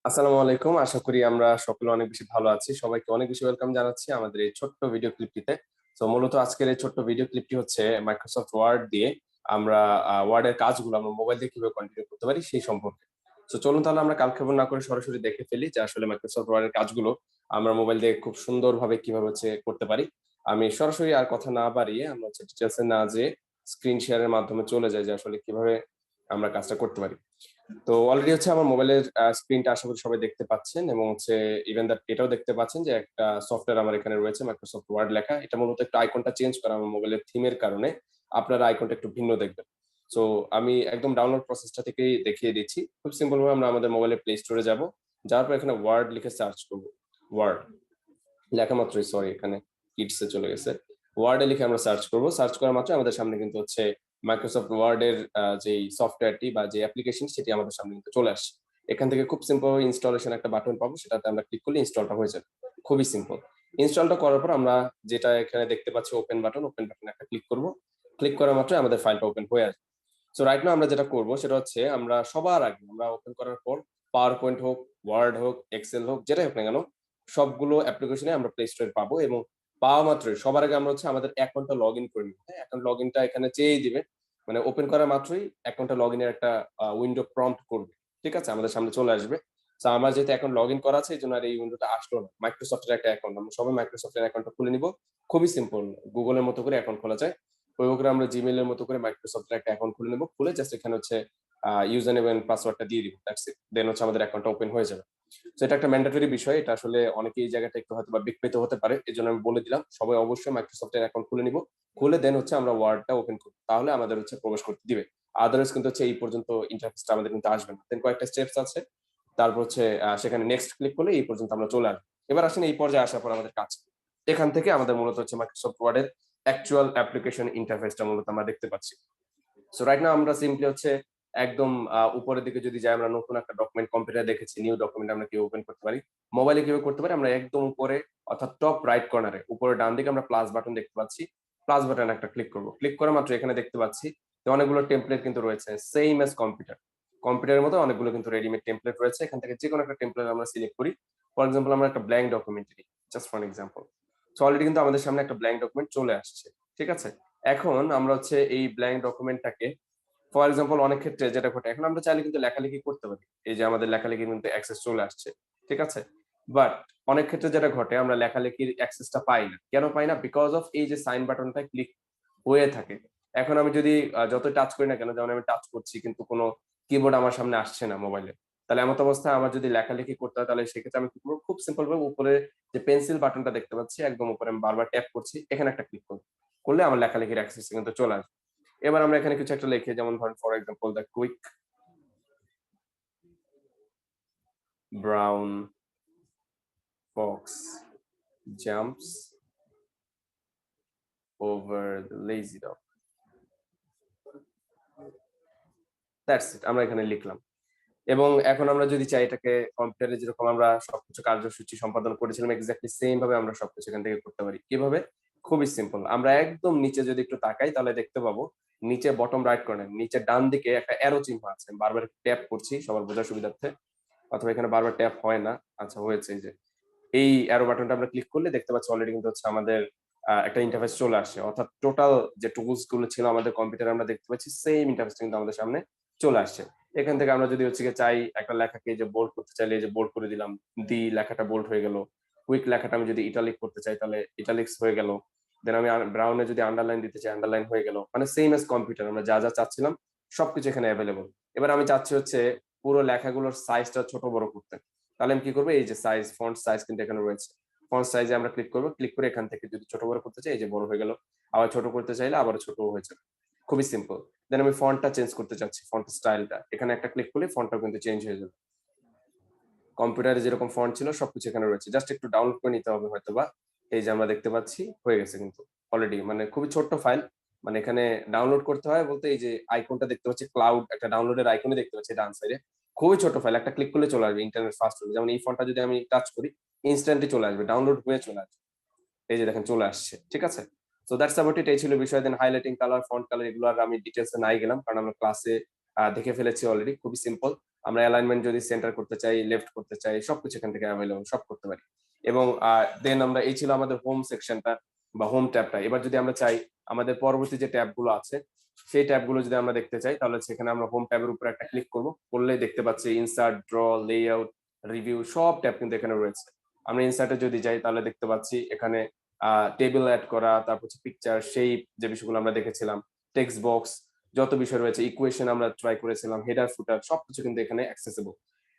আসসালামু আলাইকুম। আশা করি আমরা সকলে অনেক বেশি ভালো আছি। সবাইকে অনেক বেশি ওয়েলকাম জানাচ্ছি আমাদের এই ছোট্ট ভিডিও ক্লিপটিতে। তো মূলত আজকের এই ছোট্ট ভিডিও ক্লিপটি হচ্ছে মাইক্রোসফট ওয়ার্ড দিয়ে আমরা ওয়ার্ডের কাজগুলো আমরা মোবাইল দিয়ে কিভাবে কন্টিনিউ করতে পারি সেই সম্পর্কে। তো চলুন তাহলে আমরা কালক্ষেপণ না করে সরাসরি দেখে ফেলি যে আসলে মাইক্রোসফট ওয়ার্ডের কাজগুলো আমরা মোবাইল দিয়ে খুব সুন্দরভাবে কিভাবে হচ্ছে করতে পারি। আমি সরাসরি আর কথা না বাড়িয়ে আমরা হচ্ছে ডিটেলসে না যেয়ে স্ক্রিন শেয়ারের মাধ্যমে চলে যাই যে আসলে কিভাবে আমরা কাজটা করতে পারি। তো অলরেডি হচ্ছে আমার মোবাইলের স্ক্রিনটা আশা করি সবাই দেখতে পাচ্ছেন এবং হচ্ছে ইভেন দ্যাট এটাও দেখতে পাচ্ছেন যে একটা সফটওয়্যার আমার এখানে রয়েছে মাইক্রোসফট ওয়ার্ড লেখা। এটা মূলত একটু আইকনটা চেঞ্জ করা আমার মোবাইলের থিমের কারণে আপনারা আইকনটা একটু ভিন্ন দেখবেন। সো আমি একদম ডাউনলোড প্রসেসটা থেকেই দেখিয়ে দিচ্ছি। খুব সিম্পল ভাবে আমরা আমাদের মোবাইলের প্লে স্টোরে যাব। যাওয়ার পর এখানে ওয়ার্ড লিখে সার্চ করব। ওয়ার্ড লেখা মাত্রই সরি এখানে কিডসে চলে গেছে। ওয়ার্ডে লিখে আমরা সার্চ করব। সার্চ করা মাত্রই আমাদের সামনে কিন্তু হচ্ছে মাইক্রোসফট ওয়ার্ডের যেই সফটওয়্যারটি বা যে অ্যাপ্লিকেশন সেটি আমাদের সামনে কিন্তু চলে আসছে। এখান থেকে খুব সিম্পল ইনস্টলেশন একটা বাটন পাবো, সেটাতে আমরা ক্লিক করলে ইনস্টলটা হয়ে যাবে। খুবই সিম্পল। ইনস্টলটা করার পর আমরা যেটা এখানে দেখতে পাচ্ছি ওপেন বাটন, ওপেন বাটনে একটা ক্লিক করব। ক্লিক করা মাত্রই আমাদের ফাইলটা ওপেন হয়ে আসবে। সো রাইট নাও আমরা যেটা করব সেটা হচ্ছে আমরা সবার আগে আমরা ওপেন করার পর পাওয়ার পয়েন্ট হোক, ওয়ার্ড হোক, এক্সেল হোক, যেটাই হোক না কেন সবগুলো অ্যাপ্লিকেশনে আমরা প্লে স্টোরে পাবো এবং পাওয়া মাত্রই সবার আগে আমরা হচ্ছে আমাদের অ্যাকাউন্টটা লগ ইন করে নিব। হ্যাঁ, অ্যাকাউন্ট লগ ইনটা এখানে চেয়েই দিবে। মানে ওপেন করা মাত্রই অ্যাকাউন্টটা লগ ইনের একটা উইন্ডো প্রম্পট করবে। ঠিক আছে? আমাদের সামনে চলে আসবে। সো আমার যেহেতু অ্যাকাউন্ট লগ ইন করা আছে এই জন্য আর এই উইন্ডোটা আসলো না। মাইক্রোসফটের একটা অ্যাকাউন্ট, আমরা সবাই মাইক্রোসফটের অ্যাকাউন্টটা খুলে নিব। খুবই সিম্পল। গুগলের মতো করে অ্যাকাউন্ট খোলা যায়। ওইভাবে করে আমরা জিমেইল এর মতো করে মাইক্রোসফটের একটা অ্যাকাউন্ট খুলে নেব। খুলে জাস্ট এখানে হচ্ছে ইউজার নেম এন্ড পাসওয়ার্ডটা দিয়ে দিব। That's it. দেন হচ্ছে আমাদের অ্যাকাউন্টটা ওপেন হয়ে যাবে। তো এটা একটা ম্যান্ডেটরি বিষয়। এটা আসলে অনেকেই এই জায়গাটা একটু হয়তো বা বিকৃত হতে পারে। এজন্য আমি বলে দিলাম সবাই অবশ্যই মাইক্রোসফটের অ্যাকাউন্ট খুলে নিব। খুলে দেন হচ্ছে আমরা ওয়ার্ডটা ওপেন করব। তাহলে আমাদের হচ্ছে প্রবেশ করতে দিবে। আদারওয়াইজ কিন্তু হচ্ছে এই পর্যন্ত ইন্টারফেসটা আমাদের কিন্তু আসবে না। দেন কয়েকটা স্টেপস আছে। তারপর হচ্ছে সেখানে নেক্সট ক্লিক করলে এই পর্যন্ত আমরা চলে আসবো। এবার আসেন এই পর্যায়ে আসার পর আমাদের কাজ কি? এখান থেকে আমাদের মূলত হচ্ছে মাইক্রোসফট ওয়ার্ডের অ্যাকচুয়াল অ্যাপ্লিকেশন ইন্টারফেসটা মূলত আমরা দেখতে পাচ্ছি। সো রাইট নাও আমরা সিম্পলি হচ্ছে একদম উপরের দিকে যদি যাই, আমরা নতুন একটা ডকুমেন্ট কম্পিউটারে দেখেছি নিউ ডকুমেন্ট আমরা কিভাবে ওপেন করতে পারি, মোবাইলে কিভাবে করতে পারি, আমরা একদম উপরে অর্থাৎ টপ রাইট কর্নারে উপরে ডান দিকে আমরা প্লাস বাটন দেখতে পাচ্ছি। প্লাস বাটন একটা ক্লিক করব। ক্লিক করা মাত্র এখানে দেখতে পাচ্ছি যে অনেকগুলো টেমপ্লেট কিন্তু রয়েছে সেম অ্যাজ কম্পিউটার। কম্পিউটারের মতো অনেকগুলো কিন্তু রেডিমেড টেমপ্লেট রয়েছে। এখান থেকে যে কোনো একটা টেমপ্লেট আমরা সিলেক্ট করি। ফর এক্সাম্পল আমরা একটা ব্ল্যাঙ্ক ডকুমেন্ট নিই, just for example. So already কিন্তু আমাদের সামনে একটা ব্ল্যাঙ্ক ডকুমেন্ট চলে আসছে। ঠিক আছে? এখন আমরা হচ্ছে এই ব্ল্যাঙ্ক ডকুমেন্টটাকে ফর এক্সাম্পল অনেক ক্ষেত্রে যেটা ঘটে, এখন আমরা চাইলে কিন্তু লেখালেখি করতে পারি। এই যে আমাদের লেখালেখি কিন্তু অ্যাক্সেস চলে আসছে। ঠিক আছে? বাট অনেক ক্ষেত্রে যেটা ঘটে আমরা লেখালেখির অ্যাক্সেসটা পাই না। কেন পাই না? বিকজ অফ এই যে সাইন বাটনটা ক্লিক হয়ে থাকে। এখন আমি যদি যতই টাচ করি না কেন, যেমন আমি টাচ করছি কিন্তু কোনো কিবোর্ড আমার সামনে আসছে না মোবাইলে। তাহলে এমত অবস্থায় আমার যদি লেখালেখি করতে হয় তাহলে সেক্ষেত্রে আমি কি করব? খুব সিম্পল ভাবে উপরে যে পেন্সিল বাটনটা দেখতে পাচ্ছি একদম উপরে আমি বারবার ট্যাপ করছি। এখানে একটা ক্লিক করব। করলে আমার লেখালেখির অ্যাক্সেস কিন্তু চলে আসবে। এবার আমরা এখানে কিছু একটা লিখি, যেমন ধরেন for example the quick brown Fox jumps over the lazy dog. That's it, আমরা এখানে লিখলাম। এবং এখন আমরা যদি চাই এটাকে কম্পিউটারে যেরকম আমরা সবকিছু কার্যসূচি সম্পাদন করেছিলাম এক্স্যাক্টলি সেম ভাবে আমরা সবকিছু এখান থেকে করতে পারি। কিভাবে? খুবই সিম্পল। আমরা একদম নিচে যদি একটু তাকাই তাহলে দেখতে পাবো নিচে বটম রাইট কর্নার নিচে ডান দিকে একটা অ্যারো চিহ্ন আছে। আমি বারবার ট্যাপ করছি সবার বোঝার সুবিধার্থে, অথবা এখানে বারবার ট্যাপ হয় না। আচ্ছা হয়েছে, এই যে এই অ্যারো বাটনটা আমরা ক্লিক করলে দেখতে পাচ্ছি অলরেডি কিন্তু হচ্ছে আমাদের একটা ইন্টারফেস চলে আসছে। অর্থাৎ টোটাল যে টুলস গুলো ছিল আমাদের কম্পিউটারে আমরা দেখতে পাচ্ছি সেম ইন্টারফেসটা কিন্তু আমাদের সামনে চলে আসছে। এখান থেকে আমরা যদি হচ্ছে গিয়ে চাই একটা লেখাকে যে বোল্ড করতে চাইলে এই যে বোল্ড করে দিলাম, দি লেখাটা বোল্ড হয়ে গেল। কুইক লেখাটা আমি যদি ইটালিক করতে চাই তাহলে ইটালিক্স হয়ে গেল। দেন আমি ব্রাউনে যদি আন্ডারলাইন দিতে চাই আন্ডারলাইন হয়ে গেল। মানে সেম এস কম্পিউটার আমরা যা যা চাচ্ছিলাম সবকিছু এখানে অ্যাভেলেবল। এবার আমি চাচ্ছি হচ্ছে পুরো লেখাগুলোর সাইজটা ছোট বড় করতে। তাহলে আমি কি করবো? এই যে সাইজ, ফন্ট সাইজ কিন্তু এখানে রয়েছে। ফন্ট সাইজে আমরা ক্লিক করবো। ক্লিক করে এখান থেকে যদি ছোট বড় করতে চাই এই যে বড় হয়ে গেল। আবার ছোট করতে চাইলে আবার ছোট হয়ে যাবে। খুবই সিম্পল। দেন আমি ফন্টটা চেঞ্জ করতে চাচ্ছি, ফন্ট স্টাইলটা। এখানে একটা ক্লিক করলে ফন্টটা কিন্তু চেঞ্জ হয়ে যাবে। কম্পিউটারে যেরকম ফন্ট ছিল সবকিছু এখানে রয়েছে। জাস্ট একটু ডাউনলোড করে নিতে হবে হয়তোবা। এই যে আমরা দেখতে পাচ্ছি হয়ে গেছে কিন্তু অলরেডি। মানে খুবই ছোট্ট ফাইল। মানে এখানে ডাউনলোড করতে হয় বলতে এই যে আইকনটা দেখতে পাচ্ছি ক্লাউড একটা ডাউনলোডের আইকনই দেখতে পাচ্ছি ডান সাইডে। খুবই ছোট ফাইল। একটা ক্লিক করলে চলে আসবে ইন্টারনেট ফাস্ট হবে। যেমন এই ফন্টটা যদি আমি টাচ করি ইনস্ট্যান্টলি চলে আসবে। ডাউনলোড হয়ে চলে আসবে। এই যে দেখেন চলে আসছে। ঠিক আছে? So that's about it. এই ছিল বিষয়। দেন হাইলাইটিং কালার, ফন্ট কালার এগুলো আর আমি ডিটেইলসে নাই গেলাম কারণ আমরা ক্লাসে দেখে ফেলেছি অলরেডি। খুবই সিম্পল। আমরা অ্যালাইনমেন্ট যদি সেন্টার করতে চাই, লেফট করতে চাই, সবকিছু এখান থেকে অ্যাভেলেবল, সব করতে পারি। এবং দেন আমরা এই ছিল আমাদের হোম সেকশনটা বা হোম ট্যাবটা। এবার যদি আমরা চাই আমাদের পরবর্তী যে ট্যাবগুলো আছে সেই ট্যাবগুলো যদি আমরা দেখতে চাই তাহলে সেখানে আমরা হোম ট্যাবের উপর একটা ক্লিক করব, করলেই দেখতে পাচ্ছি ইনসার্ট, ড্র, লেআউট, রিভিউ সব ট্যাব কিন্তু এখানে রয়েছে। আমরা ইনসার্টে যদি যাই তাহলে দেখতে পাচ্ছি এখানে টেবিল অ্যাড করা, তারপর হচ্ছে পিকচার, শেপ, যে বিষয়গুলো আমরা দেখেছিলাম, টেক্সট বক্স, যত বিষয় রয়েছে, ইকুয়েশন আমরা ট্রাই করেছিলাম, হেডার ফুটার সবকিছু কিন্তু এখানে অ্যাক্সেসিবল।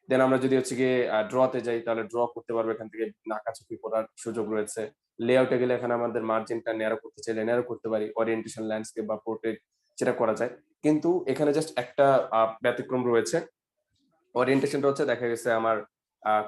দেন আমরা যদি হচ্ছে গিয়ে ড্রতে যাই তাহলে ড্র করতে পারবো, এখান থেকে নাকাচুপি করার সুযোগ রয়েছে। লেআউটে গেলে এখানে আমাদের মার্জিনটা ন্যারো করতে চাইলে ন্যারো করতে পারি, ওরিয়েন্টেশন, ল্যান্ডস্কেপ বা পোর্ট্রেট সেটা করা যায়। কিন্তু এখানে জাস্ট একটা ব্যতিক্রম রয়েছে। ওরিয়েন্টেশনটা হচ্ছে দেখা গেছে আমার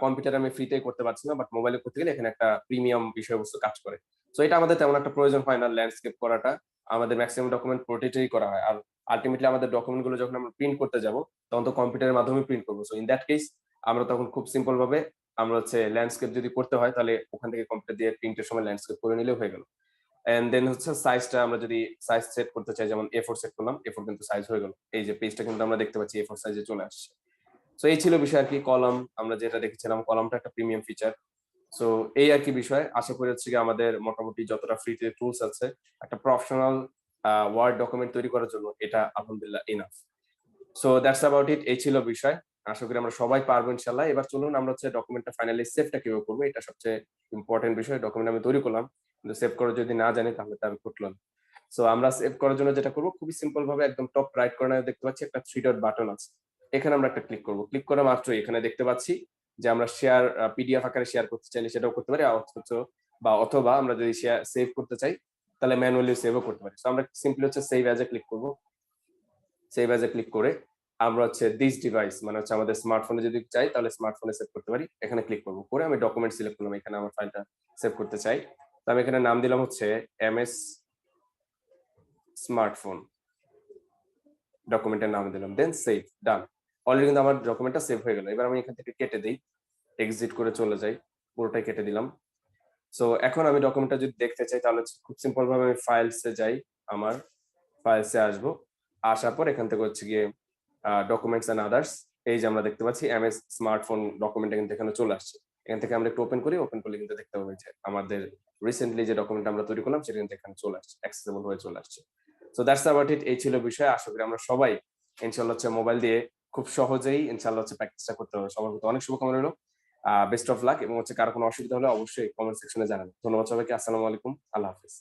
কম্পিউটারে আমি ফ্রিতেই করতে পারছি না, বাট মোবাইলে করতে গেলে এখানে একটা প্রিমিয়াম বিষয়বস্তু কাজ করে। সো এটা আমাদের তেমন একটা প্রয়োজন হয় না ল্যান্ডস্কেপ করাটা। আমাদের ম্যাক্সিমাম ডকুমেন্ট পোর্ট্রেটেই করা হয়। আর আলটিমেটলি আমাদের ডকুমেন্ট গুলো যখন আমরা প্রিন্ট করতে যাব তখন তো কম্পিউটারের মাধ্যমে প্রিন্ট করবো। সো ইন দ্যাট কেস আমরা তখন খুব সিম্পল ভাবে আমরা হচ্ছে ল্যান্ডস্কেপ যদি করতে হয় তাহলে ওখান থেকে কম্পিউটার দিয়ে প্রিন্টের সময় ল্যান্ডস্কেপ করে নিলেও হয়ে গেল। এন্ড দেন হচ্ছে সাইজটা আমরা যদি সাইজ সেট করতে চাই, যেমন A4 সেট করলাম, A4 কিন্তু সাইজ হয়ে গেল। এই যে পেজটা কিন্তু আমরা দেখতে পাচ্ছি A4 সাইজে চলে আসছে। সো এই ছিল বিষয় আর কি। কলাম আমরা যেটা দেখেছিলাম, কলামটা একটা প্রিমিয়াম ফিচার। সো এই আর কি বিষয়। আশা করি হচ্ছে আমাদের মোটামুটি যতটা ফ্রিতে টুলস আছে একটা প্রফেশনাল ওয়ার্ড ডকুমেন্ট তৈরি করার জন্য এটা আলহামদুলিল্লাহ enough. So that's about it. এই ছিল বিষয়। আশা করি আমরা সবাই পারবো ইনশাল্লাহ। এবার চলুন আমরা হচ্ছে ডকুমেন্টটা ফাইনালি সেভটা কিভাবে করবো, এটা সবচেয়ে ইম্পর্টেন্ট বিষয়। ডকুমেন্ট আমি তৈরি করলাম কিন্তু সেভ করা যদি না জানি তাহলে তো আমি ফুটলাম। সো আমরা সেভ করার জন্য যেটা করবো, খুবই সিম্পল ভাবে একদম টপ রাইট কর্নারে দেখতে পাচ্ছি একটা থ্রি ডট বাটন আছে। এখানে আমরা একটা ক্লিক করবো। ক্লিক করা মাত্রই এখানে দেখতে পাচ্ছি যে আমরা শেয়ার, পিডিএফ আকারে শেয়ার করতে চাইলে সেটাও করতে পারি, অথবা আমরা যদি শেয়ার সেভ করতে চাই তাহলে ম্যানুয়ালি সেভও করতে পারি। তো আমরা সিম্পলি হচ্ছে সেভ অ্যাজ এ ক্লিক করবো। সেভ অ্যাজ এ ক্লিক করে আমরা হচ্ছে দিস ডিভাইস মানে হচ্ছে আমাদের স্মার্টফোনে যদি চাই তাহলে স্মার্টফোনে সেভ করতে পারি। এখানে ক্লিক করবো, করে আমি ডকুমেন্ট সিলেক্ট করলাম, এখানে আমার ফাইলটা সেভ করতে চাই। তো আমি এখানে নাম দিলাম হচ্ছে এমএস স্মার্টফোন, ডকুমেন্টের নাম দিলাম, দেন সেভ, ডান। অলরেডি কিন্তু আমার ডকুমেন্টটা সেভ হয়ে গেল। এবার আমি এখান থেকে কেটে দিই, এক্সিট করে চলে যাই, পুরোটাই কেটে দিলাম। সো এখন আমি ডকুমেন্টটা যদি দেখতে চাই তাহলে খুব সিম্পল ভাবে আমি ফাইলসে যাই, আমার ফাইলসে আসবো, আসার পর এখান থেকে হচ্ছে গিয়ে ডকুমেন্টস এন্ড আদার্স, এই যে আমরা দেখতে পাচ্ছি এমএস স্মার্টফোন ডকুমেন্ট কিন্তু এখানে চলে আসছে। এখান থেকে আমরা একটু ওপেন করি, ওপেন করলে কিন্তু দেখতে পাবো যে আমাদের রিসেন্টলি যে ডকুমেন্ট আমরা তৈরি করলাম সেটা কিন্তু এখানে চলে আসছে, অ্যাক্সেসিবল হয়ে চলে আসছে। So that's about it. এই ছিল বিষয়। আশা করি আমরা সবাই ইনশাআল্লাহ হচ্ছে মোবাইল দিয়ে খুব সহজেই ইনশাআল্লাহ হচ্ছে প্র্যাকটিসটা করতে পারবো। সবার প্রতি অনেক শুভকামনা রইলো। বেস্ট অফ লাক, এবং হচ্ছে কারো কোনো অসুবিধা হলে অবশ্যই কমেন্ট সেকশনে জানাবেন। ধন্যবাদ সবাইকে। আসসালামু আলাইকুম, আল্লাহ হাফিজ।